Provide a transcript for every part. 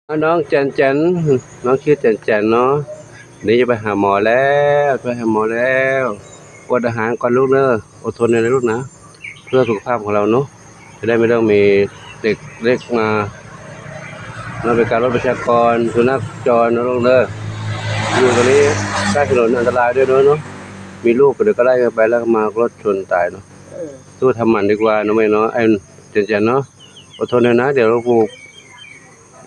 น้องแจนแจนน้องชื่อแจนแจนเนาะนี่จะไปหาหมอแล้วไปหาหมอแล้วอดอาหารก่อนลูกเนอะอดทนนะลูกนะเพื่อสุขภาพของเราเนาะจะได้ไม่ต้องมีเด็กเล็กมาเราเป็นการลดประชากรสุนัขจรนะลูกเนอะอยู่ตรงนี้ใกล้ถนนอันตรายด้วยเนาะมีลูกเดี๋ยวก็ไล่กันไปแล้วมารถชนตายเนาะสู้ทำมันดีกว่าเนาะไม่เนาะไอ้แจนแจนเนาะอดทนเลยนะเดี๋ยวเรา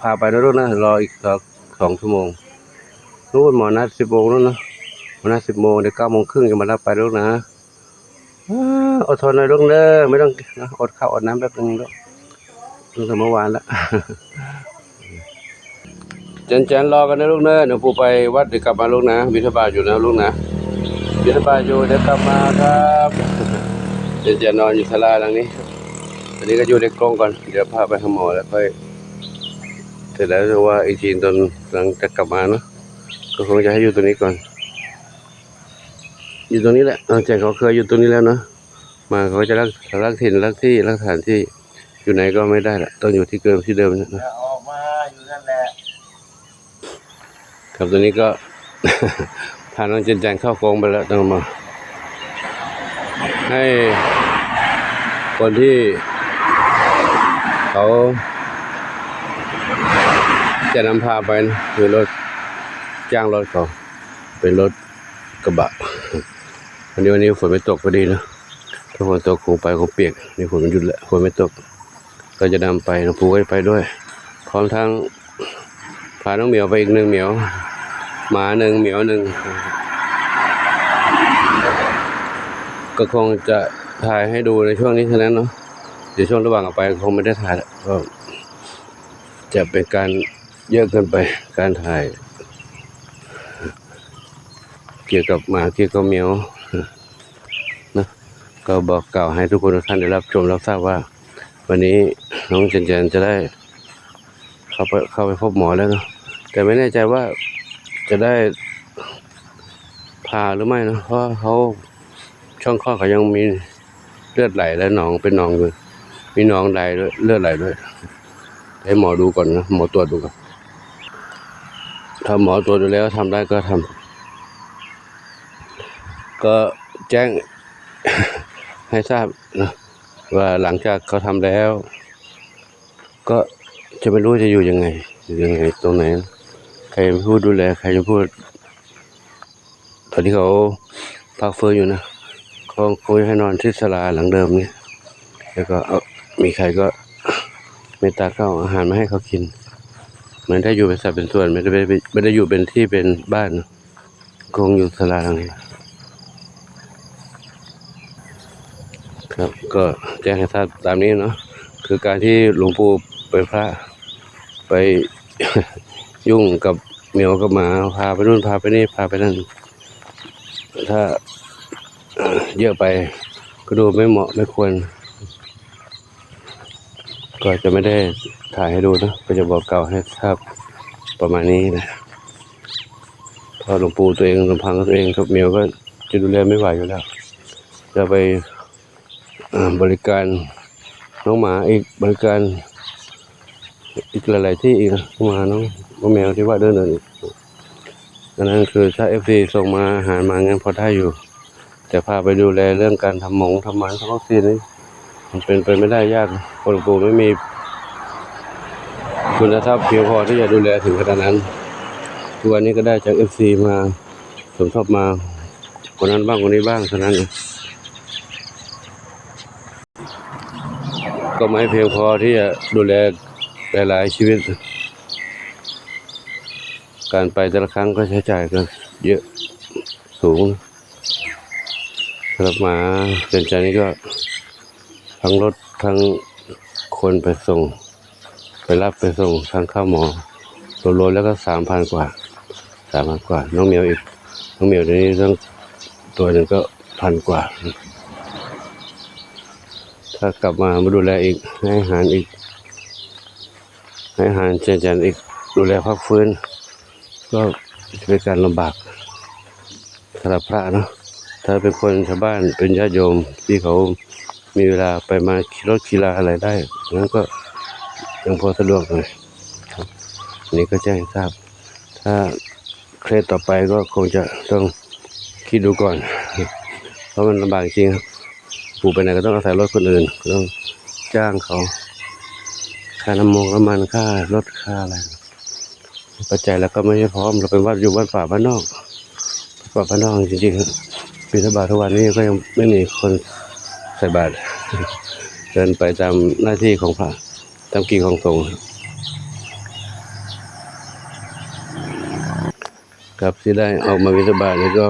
พาไปนะลูกนะรออีก2 ชั่วโมงรู้หมอนัด10 โมงแล้วนะหมอนัด10 โมงเดี๋ยว9 โมงครึ่งจะมารับไปลูกนะอดทนหน่อยลูกเด้อไม่ต้องอดข้าวอดน้ำแป๊บนึงลูกตั้งแต่เมื่อวานแล้วเจนรอกันนะลูกเด้อเดี๋ยวปู่ไปวัดเดี๋ยวกลับมาลูกนะบิณฑบาตอยู่นะลูกนะบิณฑบาตอยู่เดี๋ยวกลับมาครับเจนนอนอยู่ศาลาหลังนี้อันนี้ก็อยู่ในกรงก่อนเดี๋ยวพาไปหาหมอแล้วค่อยเสร็จแล้วจะว่าอีกทีตอนหลังจะกลับมาเนาะก็คงจะให้อยู่ตรงนี้ก่อนอยู่ตรงนี้แหละใจเขาเคยอยู่ตรงนี้แล้วเนาะมาเขาจะรักถิ่นรักที่รักสถานที่อยู่ไหนก็ไม่ได้ละต้องอยู่ที่เดิมนะออกมาอยู่นั่นแหละครับตอนนี้ก็ พาน้องเจนแจงเข้ากรงไปแล้วต้องมาให้คนที่เขาจะนำพาไปนะคือรถจ้างรถเขาเป็นรถกระบะวันนี้ฝนไม่ตกพอดีนะถ้าฝนตกคงไปคงเปียกนี่ฝนมันหยุดแล้วฝนไม่ตกก็จะนำไปน้องปูก็ไปด้วยพร้อมทั้งพาน้องเหมียวไปอีก1 เหมียวหมา1 เหมียว1ก็คงจะถ่ายให้ดูในช่วงนี้เท่านั้นเนาะเดี๋ยวช่วงระหว่างออกไปคงไม่ได้ถ่ายแล้วก็จะเป็นการเยอะเกินไปการถ่ายเกี่ยวกับหมาเกี่ยวกับเหมียวนะก็บอกกล่าวให้ทุกคนทุกท่านได้รับชมรับทราบว่าวันนี้น้องเจนจะได้เข้าไปพบหมอแล้วเนาะแต่ไม่แน่ใจว่าจะได้ผ่าหรือไม่นะเพราะเขาช่องคลอดเขายังมีเลือดไหลและหนองเป็นหนองอยู่มีหนองไหลด้วยเลือดไหลด้วยให้หมอดูก่อนนะหมอตรวจดูก่อนถ้าหมอตรวจดูแล้วทำได้ก็ทำก็แจ้ง ให้ทราบนะว่าหลังจากเขาทำแล้ว ก็จะไม่รู้จะอยู่ยังไงตรงไหนใครพูดดูแลใครจะพูดตอนที่เขาพักฟื้นอยู่นะเขาคุยให้นอนที่ศาลาหลังเดิมเนี่ยแล้วก็มีใครก็เมตตาเข้าอาหารมาให้เขากินเหมือนได้อยู่เป็นสัดเป็นส่วนไม่ได้อยู่เป็นที่เป็นบ้านคงอยู่ศาลาหลังนี้ครับก็แจ้งให้ทราบตามนี้เนาะคือการที่หลวงปู่เป็นพระไป ยุ่งกับเหมียวกับหมาพาไปนู่นพาไปนี่พาไปนั่นถ้าเยอะไปก็ดูไม่เหมาะไม่ควรก็จะไม่ได้ถ่ายให้ดูนะก็จะบอกกล่าวให้ทราบประมาณนี้นะพอหลวงปู่ตัวเองลำพังตัวเองกับเหมียวก็จะดูแลไม่ไหวอยู่แล้วจะไปบริการน้องหมาอีกบริการอีกหลายๆที่อีกนะน้องหมาน้องแมวที่ว่าเดินอีกนั่นคือถ้าFCส่งมาอาหารมางั้นพอได้อยู่แต่พาไปดูแลเรื่องการทำหมงทำหมันทำวัคซีนนี่มันเป็นไปไม่ได้ยากหลวงปู่ไม่มีคุณทรัพย์เพียงพอที่จะดูแลถึงขนาดนั้นทุกวันนี้ก็ได้จาก FC มาสมทบมาคนนั้นบ้างคนนี้บ้างเท่านั้นก็ไม่เพียงพอที่จะดูแลหลายๆชีวิตการไปแต่ละครั้งก็ใช้จ่ายกันเยอะสูงสำหรับหมาเจนใจนี้ก็ทั้งรถทั้งคนไปส่งไปรับไปส่งทั้งข้าวหมอรวมๆแล้วก็3,000 กว่าน้องเหมียวอีกน้องเหมียวเดี๋ยวนี้ทั้งตัวหนึ่งก็1,000 กว่าถ้ากลับมาดูแลอีกให้อาหารอีกให้อาหารเจนอีกดูแลพักฟื้นก็เป็นการลำบากสำหรับพระเนาะถ้าเป็นคนชาวบ้านเป็นญาติโยมที่เขามีเวลาไปมาขี่รถขี่ลาอะไรได้งั้นก็ยังพอสะดวกหน่อย อันนี้ก็แจ้งให้ทราบถ้าเคสต่อไปก็คงจะต้องคิดดูก่อนเพราะมันลำบากจริงครับปู่ไปไหนก็ต้องอาศัยรถคนอื่นก็ต้องจ้างเขาค่าน้ำมันค่ารถค่าอะไรปัจจัยแล้วก็ไม่ได้พร้อมเราเป็นวัดอยู่บ้านป่าบ้านนอกจริงๆครับบิณฑบาตทุกวันนี้ก็ยังไม่มีคนใส่บาตรเดินไปตามหน้าที่ของพระตามกิจของสงฆ์ครับที่ได้ออกมาบิณฑบาตนี่ก็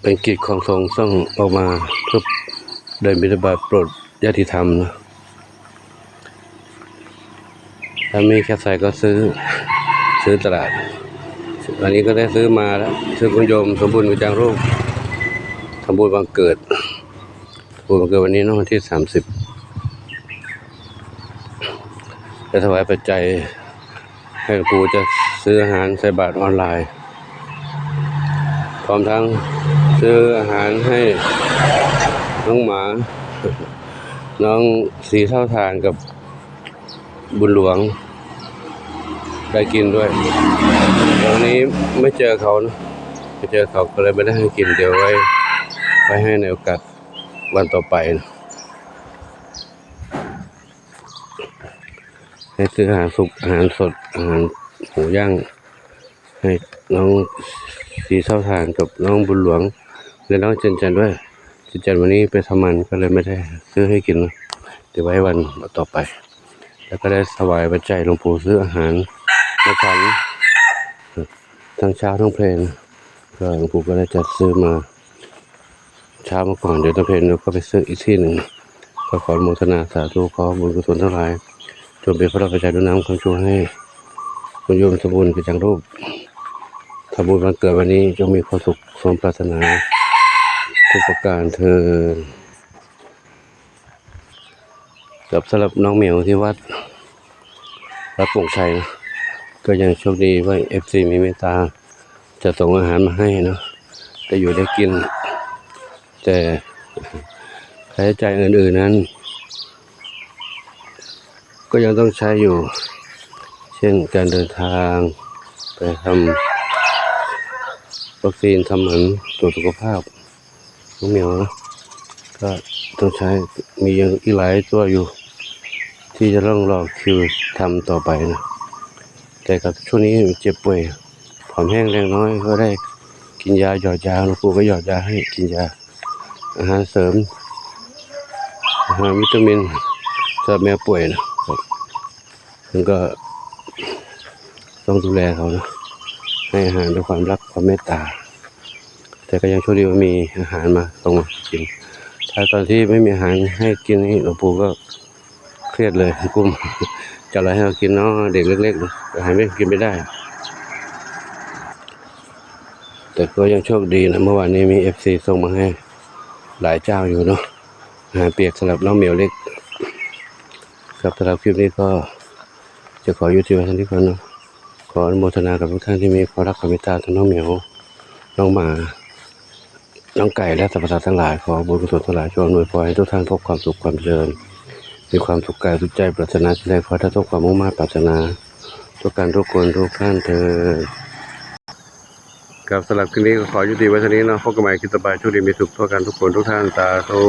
เป็นกิจของสงฆ์ต้องออกมาเพื่อเดินบิณฑบาตโปรดญาติธรรมนะถ้ามีแค่ใส่ก็ซื้อตลาดวันนี้ก็ได้ซื้อมาแล้วซื้อคุณโยมสมบูรณ์กุจังรูปทำบุญวันเกิดวันนี้เนาะวันที่30จะถวายปัจจัยให้หลวงปู่จะซื้ออาหารใส่บาตรออนไลน์พร้อมทั้งซื้ออาหารให้น้องหมาน้องสีเท่าทานกับบุญหลวงได้กินด้วยวันนี้ไม่เจอเขานะก็เลยไม่ได้ให้กินเดี๋ยวไว้ให้ในโอกาสวันต่อไปนะให้ซื้ออาหารสุกอาหารสดอาหารหมูย่างให้น้องสีเท่าทานกับน้องบุญหลวงและน้องเจนด้วยเจนวันนี้ไปทำมันก็เลยไม่ได้ซื้อให้กินนะเดี๋ยวไว้วันต่อไปแล้วก็ได้ถวายปัจจัยหลวงปู่ซื้ออาหารมาฉันทั้งเช้าทั้งเพลนก็หลวงปู่ก็ได้จัดซื้อมาเช้ามาก่อนเดี๋ยวตอนเพลนเราก็ไปซื้ออีกที่หนึ่งก็ขออนุโมทนาสาธุขอบุญกุศลทั้งหลายจงเป็นพระราชาด้วยน้ำคำชูให้คุณโยมสมบูรณ์กิจจังรูปทำบุญวันเกิดวันนี้จงมีความสุขสมปรารถนาทุกประการเถิดกับสำหรับน้องเหมียวที่วัดโป่งชัยนะก็ยังโชคดีว่า FC มีเมตตาจะส่งอาหารมาให้เนาะได้อยู่ได้กินแต่ค่าใช้จ่ายอื่นๆนั้นก็ยังต้องใช้อยู่เช่นการเดินทางไปทำวัคซีนทำหมันตรวจสุขภาพน้องเหมียวนะก็ต้องใช้มียังอีกหลายตัวอยู่ที่จะต้องรอคิวทำต่อไปนะแต่กับช่วงนี้เจ็บป่วยผอมแห้งแรงน้อยก็ได้กินยาหยอดยาหลวงปู่ก็หยอดยาให้กินยาอาหารเสริมอาหารวิตามินสำหรับแม่ป่วยนะซึ่งก็ต้องดูแลเขานะให้อาหารด้วยความรักความเมตตาแต่ก็ยังโชคดีว่ามีอาหารมาส่งมากินถ้าตอนที่ไม่มีอาหารให้กินนี่หลวงปู่ก็เครียดเลยกุ้มจะอะไรให้เรากินเนาะเด็กเล็กๆอาหารไม่กินไม่ได้แต่ก็ยังโชคดีนะเมื่อวานนี้มี FC ส่งมาให้หลายเจ้าอยู่เนาะอาหารเปียกสำหรับน้องเหมียวเล็กครับสำหรับคลิปนี้ก็จะขอยุติไว้เท่านี้ก่อนเนาะขออนุโมทนากับทุกท่านที่มีความรักความเมตตาทั้งน้องเหมียวน้องหมาน้องไก่และสรรพสัตว์ทั้งหลายขอบุญกุศลทั้งหลายช่วยอำนวยพรให้ทุกท่านพบความสุขความเจริญมีความสุขกายสุขใจปรารถนาสิ่งใดขอให้ท่านทุกความมุ่งมั่นปรารถนาทุกการทุกคนทุกท่านเถิดครับสำหรับคลิปนี้ก็ขอยุติไว้เท่านี้เนาะพบกันใหม่คลิปต่อไปโชคดีมีสุขทั่วกันทุกคนทุกท่านสาธุ